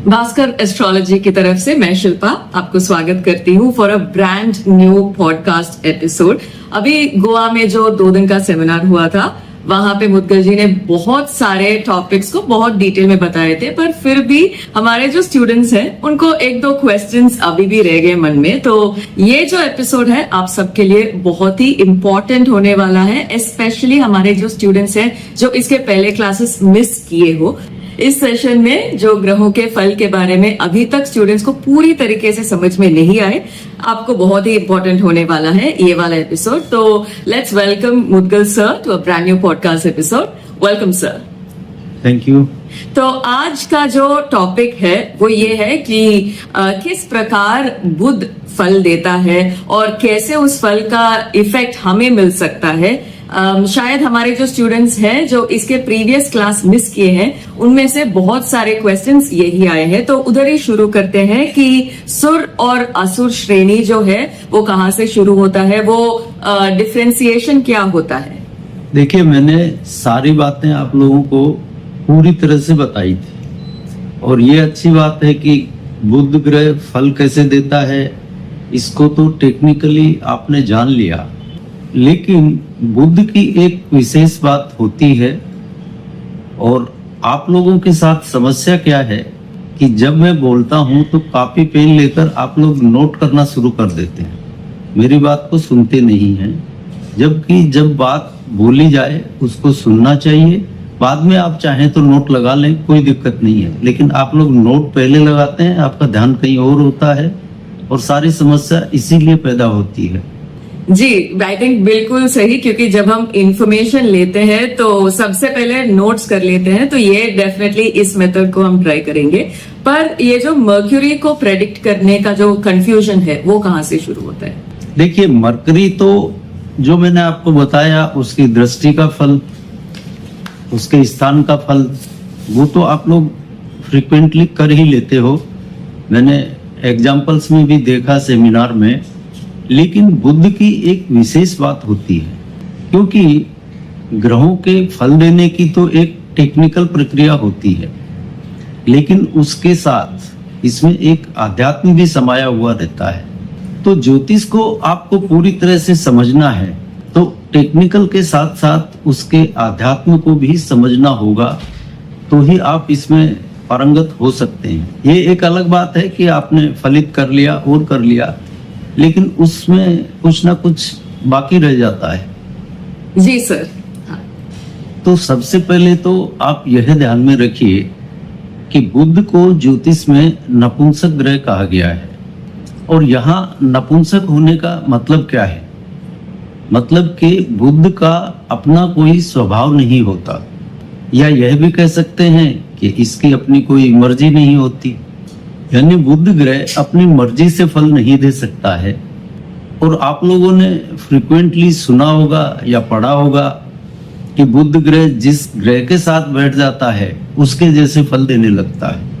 Bhaskar astrology की तरफ से मैं शिल्पा आपको स्वागत करती हूँ for a brand new podcast episode. अभी गोवा में जो 2 दिन का सेमिनार हुआ था, वहां पे मुद्गल जी ने बहुत सारे टॉपिक्स को बहुत डिटेल में बताए थे, पर फिर भी हमारे जो स्टूडेंट्स हैं उनको 1-2 क्वेश्चंस अभी भी रह गए मन में। तो ये जो एपिसोड है आप सबके लिए बहुत ही इम्पोर्टेंट होने वाला है, स्पेशली हमारे जो स्टूडेंट्स हैं जो इसके पहले क्लासेस मिस किए हो। इस सेशन में जो ग्रहों के फल के बारे में अभी तक स्टूडेंट्स को पूरी तरीके से समझ में नहीं आए, आपको बहुत ही इंपॉर्टेंट होने वाला है ये वाला एपिसोड। तो let's welcome Mudgal sir to a brand new podcast episode. Welcome sir. Thank you. तो आज का जो टॉपिक है वो ये है कि किस प्रकार बुध फल देता है और कैसे उस फल का इफेक्ट हमें मिल सकता है। शायद हमारे जो स्टूडेंट्स हैं जो इसके प्रीवियस क्लास मिस किए हैं उनमें से बहुत सारे क्वेश्चंस यही आए हैं। तो उधर ही शुरू करते हैं कि सुर और असुर श्रेणी जो है वो कहाँ से शुरू होता है, वो डिफरेंशिएशन क्या होता है। देखिए, मैंने सारी बातें आप लोगों को पूरी तरह से बताई थी और ये अच्छी बात है कि बुध ग्रह फल कैसे देता है इसको तो टेक्निकली आपने जान लिया, लेकिन बुध की एक विशेष बात होती है और आप लोगों के साथ समस्या क्या है कि जब मैं बोलता हूं तो कॉपी पेन लेकर आप लोग नोट करना शुरू कर देते हैं, मेरी बात को सुनते नहीं हैं। जबकि जब बात बोली जाए उसको सुनना चाहिए, बाद में आप चाहें तो नोट लगा लें, कोई दिक्कत नहीं है, लेकिन आप लोग नोट पहले लगाते हैं, आपका ध्यान कहीं और होता है और सारी समस्या इसीलिए पैदा होती है। जी, आई थिंक बिल्कुल सही, क्योंकि जब हम इंफॉर्मेशन लेते हैं तो सबसे पहले नोट्स कर लेते हैं। तो ये डेफिनेटली इस मेथड को हम ट्राई करेंगे। पर ये जो मर्क्यूरी को प्रेडिक्ट करने का जो कंफ्यूजन है वो कहाँ से शुरू होता है। देखिए, मरकरी तो जो मैंने आपको बताया उसकी दृष्टि का फल, उसके स्थान का फल, वो तो आप लोग फ्रिक्वेंटली कर ही लेते हो, मैंने एग्जाम्पल्स में भी देखा सेमिनार में। लेकिन बुध की एक विशेष बात होती है, क्योंकि ग्रहों के फल देने की तो एक टेक्निकल प्रक्रिया होती है, लेकिन उसके साथ इसमें एक आध्यात्म भी समाया हुआ रहता है। तो ज्योतिष को आपको पूरी तरह से समझना है तो टेक्निकल के साथ साथ उसके आध्यात्म को भी समझना होगा, तो ही आप इसमें पारंगत हो सकते हैं। ये एक अलग बात है कि आपने फलित कर लिया और कर लिया, लेकिन उसमें कुछ ना कुछ बाकी रह जाता है। जी सर। तो सबसे पहले तो आप यह ध्यान में रखिए कि बुध को ज्योतिष में नपुंसक ग्रह कहा गया है। और यहाँ नपुंसक होने का मतलब क्या है? मतलब कि बुध का अपना कोई स्वभाव नहीं होता, या यह भी कह सकते हैं कि इसकी अपनी कोई मर्जी नहीं होती। यानी बुध ग्रह अपनी मर्जी से फल नहीं दे सकता है। और आप लोगों ने फ्रिक्वेंटली सुना होगा या पढ़ा होगा कि बुध ग्रह जिस ग्रह के साथ बैठ जाता है उसके जैसे फल देने लगता है।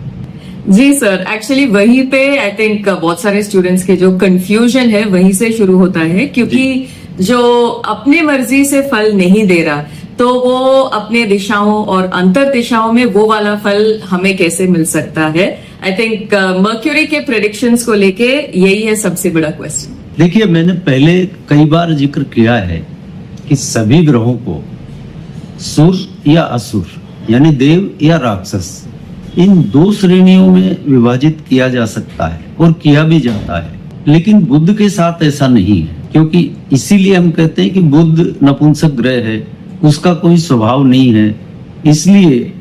जी सर, एक्चुअली वहीं पे आई थिंक बहुत सारे स्टूडेंट्स के जो कंफ्यूजन है वहीं से शुरू होता है, क्योंकि जो अपनी मर्जी से फल नहीं दे रहा तो वो अपने दिशाओं और अंतर दिशाओं में वो वाला फल हमें कैसे मिल सकता है। आई थिंक मर्क्यूरी के प्रेडिक्शंस को लेके यही है सबसे बड़ा क्वेश्चन। देखिए, मैंने पहले कई बार जिक्र किया है कि सभी ग्रहों को सुर या असुर यानी देव या राक्षस, इन 2 श्रेणियों में विभाजित किया जा सकता है और किया भी जाता है। लेकिन बुध के साथ ऐसा नहीं है, क्योंकि इसीलिए हम कहते हैं कि बुध नपुंसक ग्रह है, उसका कोई स्वभाव नहीं है। इसलिए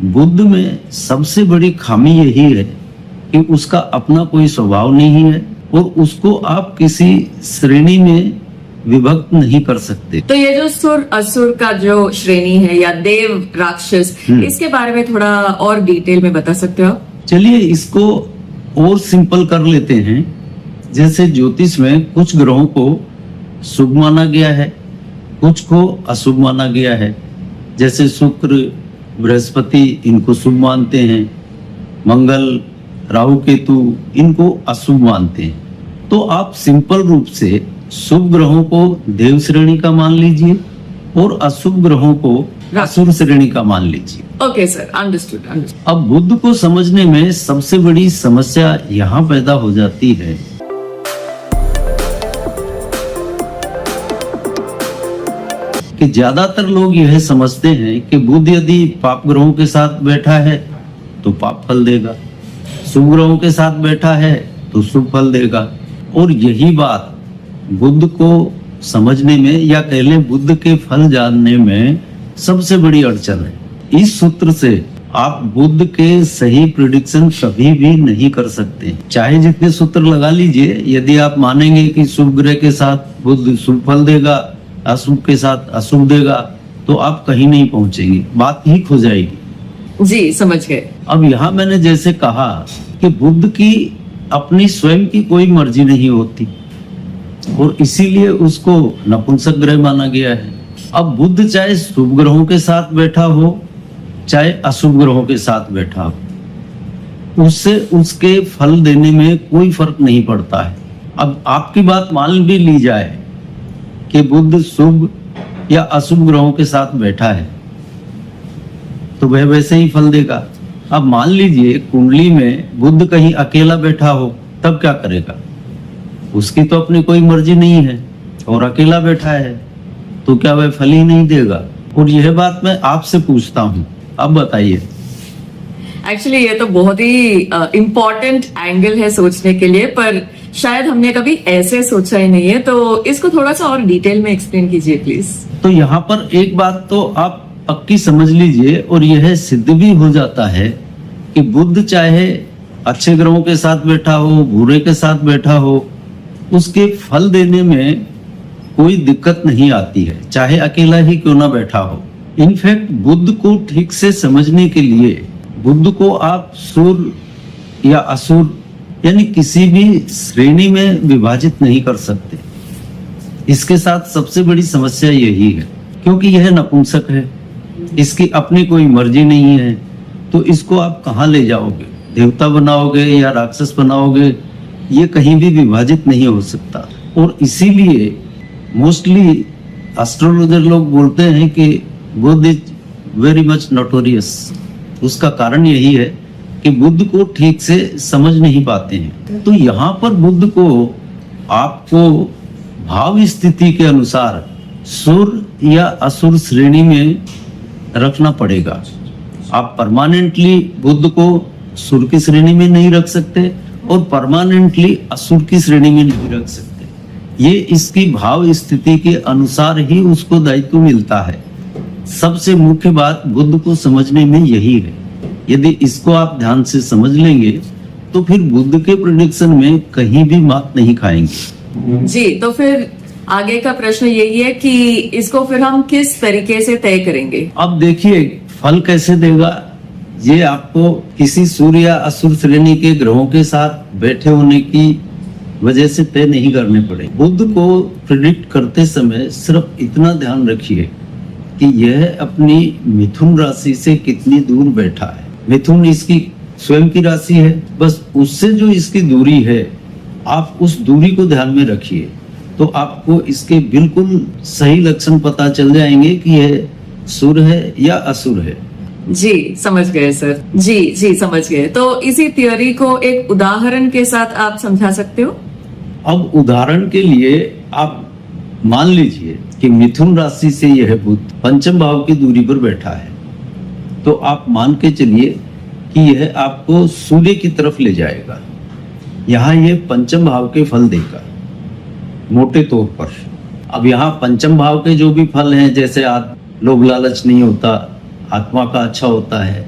बुध में सबसे बड़ी खामी यही है कि उसका अपना कोई स्वभाव नहीं है और उसको आप किसी श्रेणी में विभक्त नहीं कर सकते। तो ये जो सुर असुर का जो श्रेणी है या देव राक्षस, इसके बारे में थोड़ा और डिटेल में बता सकते हो आप? चलिए इसको और सिंपल कर लेते हैं। जैसे ज्योतिष में कुछ ग्रहों को शुभ माना गया है, कुछ को अशुभ माना गया है। जैसे शुक्र, बृहस्पति इनको शुभ मानते हैं, मंगल, राहु, केतु इनको अशुभ मानते हैं। तो आप सिंपल रूप से शुभ ग्रहों को देव श्रेणी का मान लीजिए और अशुभ ग्रहों को असुर श्रेणी का मान लीजिए। Okay sir, understood. अब बुध को समझने में सबसे बड़ी समस्या यहाँ पैदा हो जाती है कि ज्यादातर लोग यह समझते हैं कि बुध यदि पाप ग्रहों के साथ बैठा है तो पाप फल देगा, शुभ ग्रहों के साथ बैठा है तो शुभ फल देगा। और यही बात बुध को समझने में या कह लें बुध के फल जानने में सबसे बड़ी अड़चन है। इस सूत्र से आप बुध के सही प्रिडिक्शन कभी भी नहीं कर सकते, चाहे जितने सूत्र लगा लीजिए। यदि आप मानेंगे कि शुभ ग्रह के साथ बुध शुभ फल देगा, अशुभ के साथ अशुभ देगा, तो आप कहीं नहीं पहुंचेंगे, बात ही खो जाएगी। जी, समझ गए। अब यहाँ मैंने जैसे कहा कि बुध की अपनी स्वयं की कोई मर्जी नहीं होती और इसीलिए उसको नपुंसक ग्रह माना गया है। अब बुध चाहे शुभ ग्रहों के साथ बैठा हो चाहे अशुभ ग्रहों के साथ बैठा हो, उससे उसके फल देने में कोई फर्क नहीं पड़ता है। अब आपकी बात मान भी ली जाए कि बुध शुभ या अशुभ ग्रहों के साथ बैठा है तो वह वैसे ही फल देगा। अब मान लीजिए कुंडली में बुध कहीं अकेला बैठा हो, तब क्या करेगा? उसकी तो अपनी कोई मर्जी नहीं है और अकेला बैठा है, तो क्या वह फल ही नहीं देगा? और यह बात मैं आपसे पूछता हूं, अब बताइए। एक्चुअली ये तो बहुत ही इम्पोर्टेंट एंगल है सोचने के लिए, पर शायद हमने कभी ऐसे सोचा ही नहीं है, तो इसको थोड़ा सा और डिटेल में एक्सप्लेन कीजिए प्लीज। तो यहाँ पर एक बात तो आप पक्की समझ लीजिए और यह सिद्ध भी हो जाता है कि बुध चाहे अच्छे ग्रहों के साथ बैठा हो, बुरे के साथ बैठा हो, उसके फल देने में कोई दिक्कत नहीं आती है, चाहे अकेला ही क्यों ना बैठा हो। इनफैक्ट बुध को ठीक से समझने के लिए बुध को आप सुर या असुर यानी किसी भी श्रेणी में विभाजित नहीं कर सकते। इसके साथ सबसे बड़ी समस्या यही है, क्योंकि यह नपुंसक है, इसकी अपनी कोई मर्जी नहीं है, तो इसको आप कहाँ ले जाओगे? देवता बनाओगे या राक्षस बनाओगे? ये कहीं भी विभाजित नहीं हो सकता। और इसीलिए मोस्टली एस्ट्रोलॉजर लोग बोलते हैं कि बुध इज वेरी मच नोटोरियस। उसका कारण यही है कि बुध को ठीक से समझ नहीं पाते हैं। तो यहाँ पर बुध को आपको भाव स्थिति के अनुसार सुर या असुर श्रेणी में रखना पड़ेगा। आप परमानेंटली बुध को सुर की श्रेणी में नहीं रख सकते और परमानेंटली असुर की श्रेणी में नहीं रख सकते। ये इसकी भाव स्थिति के अनुसार ही उसको दायित्व मिलता है। सबसे मुख्य बात बुध को समझने में यही है। यदि इसको आप ध्यान से समझ लेंगे तो फिर बुध के प्रेडिक्शन में कहीं भी मात नहीं खाएंगे। जी, तो फिर आगे का प्रश्न यही है कि इसको फिर हम किस तरीके से तय करेंगे? अब देखिए फल कैसे देगा, ये आपको किसी सूर्य या असुर श्रेणी के ग्रहों के साथ बैठे होने की वजह से तय नहीं करने पड़े। बुध को प्रिडिक्ट करते समय सिर्फ इतना ध्यान रखिए कि यह अपनी मिथुन राशि से कितनी दूर बैठा है। मिथुन इसकी स्वयं की राशि है, बस उससे जो इसकी दूरी है आप उस दूरी को ध्यान में रखिए, तो आपको इसके बिल्कुल सही लक्षण पता चल जाएंगे कि यह सुर है या असुर है। जी, समझ गए सर। जी समझ गए। तो इसी थियोरी को एक उदाहरण के साथ आप समझा सकते हो? अब उदाहरण के लिए आप मान लीजिए कि मिथुन राशि से यह बुध पंचम भाव की दूरी पर बैठा है, तो आप मान के चलिए कि यह आपको सूर्य की तरफ ले जाएगा। यहाँ यह पंचम भाव के फल देगा मोटे तौर पर। अब यहाँ पंचम भाव के जो भी फल हैं, जैसे लोभ लालच नहीं होता, आत्मा का अच्छा होता है,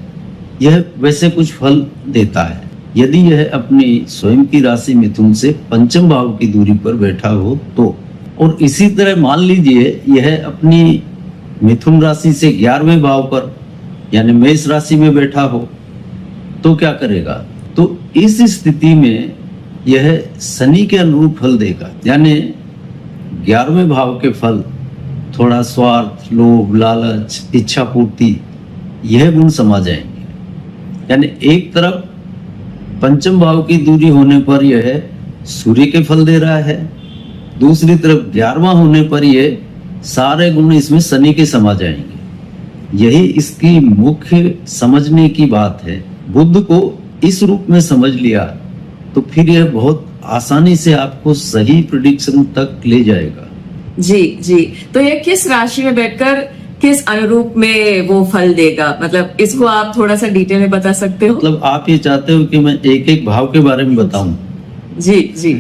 यह वैसे कुछ फल देता है यदि यह अपनी स्वयं की राशि मिथुन से पंचम भाव की दूरी पर बैठा हो तो। और इसी तरह मान लीजिए यह अपनी मिथुन राशि से 11वें भाव पर यानी मेष राशि में बैठा हो तो क्या करेगा? तो इस स्थिति में यह शनि के अनुरूप फल देगा, यानी 11वें भाव के फल थोड़ा स्वार्थ, लोभ, लालच, इच्छा पूर्ति, यह गुण समा जाएंगे। यानी एक तरफ पंचम भाव की दूरी होने पर यह सूर्य के फल दे रहा है, दूसरी तरफ 11वां होने पर यह सारे गुण इसमें शनि के समा जाएंगे। यही इसकी मुख्य समझने की बात है। बुद्ध को इस रूप में समझ लिया तो फिर यह बहुत आसानी से आपको सही प्रिडिक्शन तक ले जाएगा। जी जी, तो ये किस राशि में बैठकर किस अनुरूप में वो फल देगा, मतलब इसको आप थोड़ा सा डिटेल में बता सकते हो? मतलब आप ये चाहते हो कि मैं एक एक भाव के बारे में बताऊं? जी जी।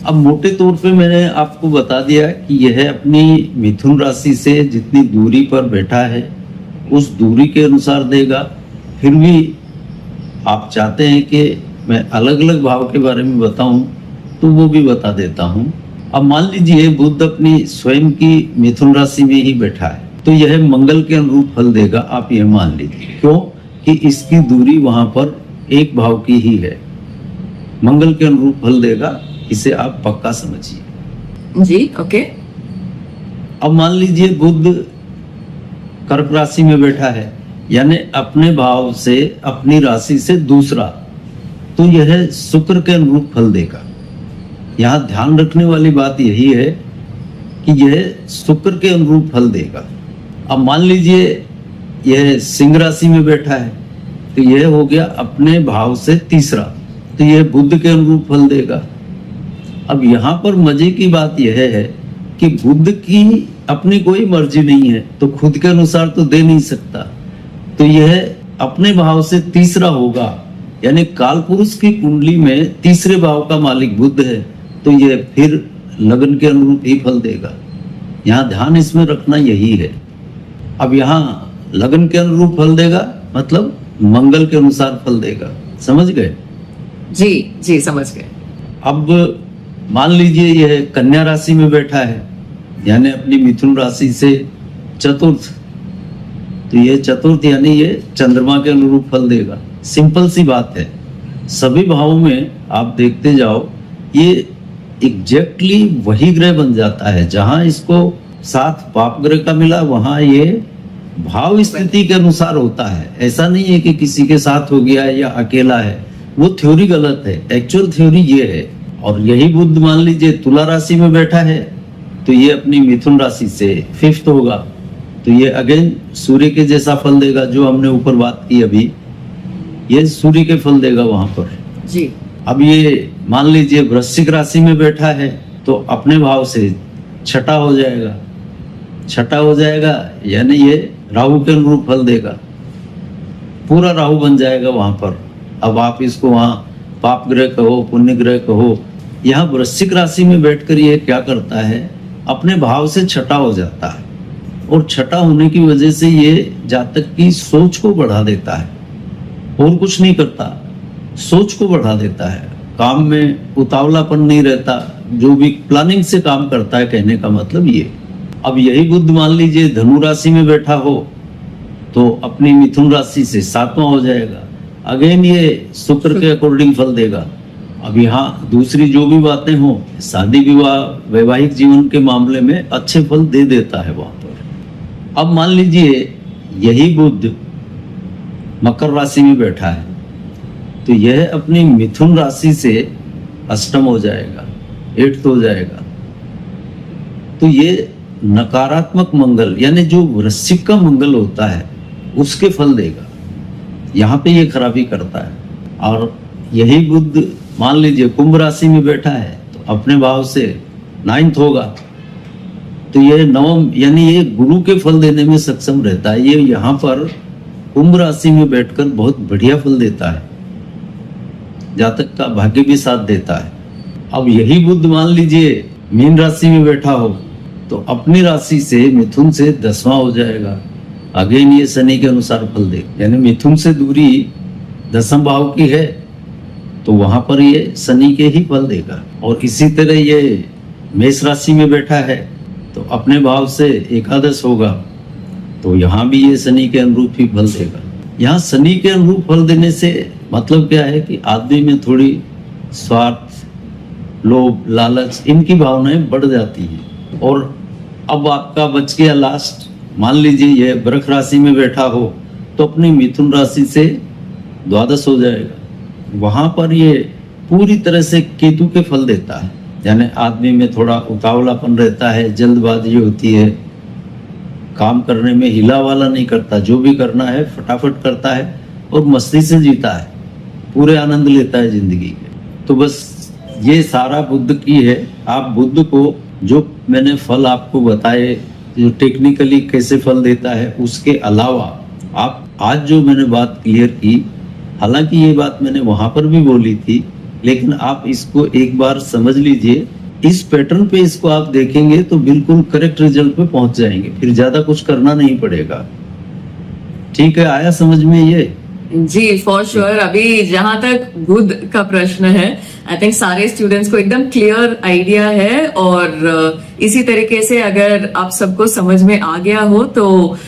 अब मोटे तौर पे मैंने आपको बता दिया कि यह अपनी मिथुन राशि से जितनी दूरी पर बैठा है उस दूरी के अनुसार देगा। फिर भी आप चाहते हैं कि मैं अलग अलग भाव के बारे में बताऊं तो वो भी बता देता हूं। अब मान लीजिए बुध अपनी स्वयं की मिथुन राशि में ही बैठा है तो यह मंगल के अनुरूप फल देगा। आप यह मान लीजिए, क्यों कि इसकी दूरी वहां पर एक भाव की ही है, मंगल के अनुरूप फल देगा। इसे आप पक्का समझिए। जी ओके। अब मान लीजिए बुध कर्क राशि में बैठा है, यानी अपने भाव से अपनी राशि से दूसरा, तो यह शुक्र के अनुरूप फल देगा। यहाँ ध्यान रखने वाली बात यही है कि यह शुक्र के अनुरूप फल देगा। अब मान लीजिए यह सिंह राशि में बैठा है तो यह हो गया अपने भाव से तीसरा, तो यह बुध के अनुरूप फल देगा। अब यहाँ पर मजे की बात यह है कि बुध की अपनी कोई मर्जी नहीं है तो खुद के अनुसार तो दे नहीं सकता, तो यह अपने भाव से तीसरा होगा। यानी काल पुरुष की कुंडली में तीसरे भाव का मालिक बुध है तो यह फिर लगन के अनुरूप ही फल देगा। यहाँ ध्यान इसमें रखना यही है। अब यहाँ लगन के अनुरूप फल देगा मतलब मंगल के अनुसार फल देगा। समझ गए? जी जी समझ गए। अब मान लीजिए यह कन्या राशि में बैठा है, यानी अपनी मिथुन राशि से चतुर्थ, तो यह चतुर्थ यानी ये चंद्रमा के अनुरूप फल देगा। सिंपल सी बात है, सभी भावों में आप देखते जाओ ये एग्जैक्टली वही ग्रह बन जाता है। जहां इसको साथ पाप ग्रह का मिला वहां ये भाव स्थिति के अनुसार होता है। ऐसा नहीं है कि किसी के साथ हो गया या अकेला है, वो थ्योरी गलत है। एक्चुअल थ्योरी ये है। और यही बुध मान लीजिए तुला राशि में बैठा है तो ये अपनी मिथुन राशि से फिफ्थ होगा, तो ये अगेन सूर्य के जैसा फल देगा। जो हमने ऊपर बात की अभी, ये सूर्य के फल देगा वहां पर जी। अब ये मान लीजिए वृश्चिक राशि में बैठा है तो अपने भाव से छठा हो जाएगा। छठा हो जाएगा यानी ये राहु के अनुरूप फल देगा, पूरा राहु बन जाएगा वहां पर। अब आप इसको वहां पाप ग्रह कहो पुण्य ग्रह कहो, यहाँ वृश्चिक राशि में बैठकर ये क्या करता है, अपने भाव से छठा हो जाता है। और छठा होने की वजह से ये जातक की सोच को बढ़ा देता है, और कुछ नहीं करता, सोच को बढ़ा देता है। काम में उतावलापन नहीं रहता, जो भी प्लानिंग से काम करता है, कहने का मतलब ये। अब यही बुध मान लीजिए धनु राशि में बैठा हो तो अपनी मिथुन राशि से सातवां हो जाएगा। अगेन ये शुक्र के अकॉर्डिंग फल देगा। अब यहाँ दूसरी जो भी बातें हो, शादी विवाह वैवाहिक जीवन के मामले में अच्छे फल दे देता है वहां पर। अब मान लीजिए यही बुध मकर राशि में बैठा है तो यह अपनी मिथुन राशि से अष्टम हो जाएगा, एट्थ हो जाएगा। तो ये नकारात्मक मंगल यानी जो वृश्चिक का मंगल होता है उसके फल देगा। यहाँ पे ये खराबी करता है। और यही बुध मान लीजिए कुंभ राशि में बैठा है तो अपने भाव से नाइन्थ होगा, तो ये नवम यानी ये गुरु के फल देने में सक्षम रहता है। ये यहाँ पर कुंभ राशि में बैठकर बहुत बढ़िया फल देता है, जातक का भाग्य भी साथ देता है। अब यही बुध मान लीजिए मीन राशि में बैठा हो तो अपनी राशि से मिथुन से 10वां हो जाएगा। अगेन ये शनि के अनुसार फल देगा, यानी मिथुन से दूरी 10वें भाव की है तो वहां पर ये शनि के ही फल देगा। और इसी तरह ये मेष राशि में बैठा है तो अपने भाव से एकादश होगा, तो यहाँ भी ये शनि के अनुरूप ही फल देगा। यहाँ शनि के अनुरूप फल देने से मतलब क्या है कि आदमी में थोड़ी स्वार्थ, लोभ, लालच, इनकी भावनाएं बढ़ जाती हैं। और अब आपका बच गया लास्ट, मान लीजिए ये वृष राशि में बैठा हो तो अपनी मिथुन राशि से द्वादश हो जाएगा। वहां पर ये पूरी तरह से केतु के फल देता है, यानी आदमी में थोड़ा उतावलापन रहता है, जल्दबाजी होती है, काम करने में हिला वाला नहीं करता, जो भी करना है फटाफट करता है और मस्ती से जीता है, पूरे आनंद लेता है जिंदगी के। तो बस ये सारा बुद्ध की है। आप बुद्ध को जो मैंने फल आपको बताए, जो टेक्निकली कैसे फल देता है, उसके अलावा आप आज जो मैंने बात क्लियर की, हालांकि ये बात मैंने वहां पर भी बोली थी, लेकिन आप इसको एक बार समझ लीजिए, इस पैटर्न पे इसको आप देखेंगे तो बिल्कुल करेक्ट रिजल्ट पे पहुंच जाएंगे, फिर ज्यादा कुछ करना नहीं पड़ेगा। ठीक है, आया समझ में ये? जी फॉर श्योर। अभी जहां तक बुद्ध का प्रश्न है, आई थिंक सारे स्टूडेंट्स को एकदम क्लियर आइडिया है, और इसी तरीके से अगर आप सबको समझ में आ गया हो तो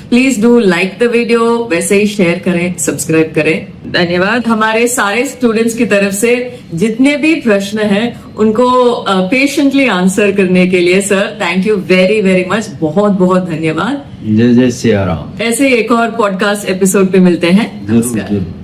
please do like the video, वैसे ही शेयर करें, सब्सक्राइब करें। धन्यवाद। हमारे सारे स्टूडेंट्स की तरफ से जितने भी प्रश्न हैं उनको पेशेंटली आंसर करने के लिए sir thank you very very much, बहुत बहुत धन्यवाद। जय जय सिया राम। ऐसे एक और पॉडकास्ट एपिसोड पे मिलते हैं। जरूर नमस्कार। जरूर।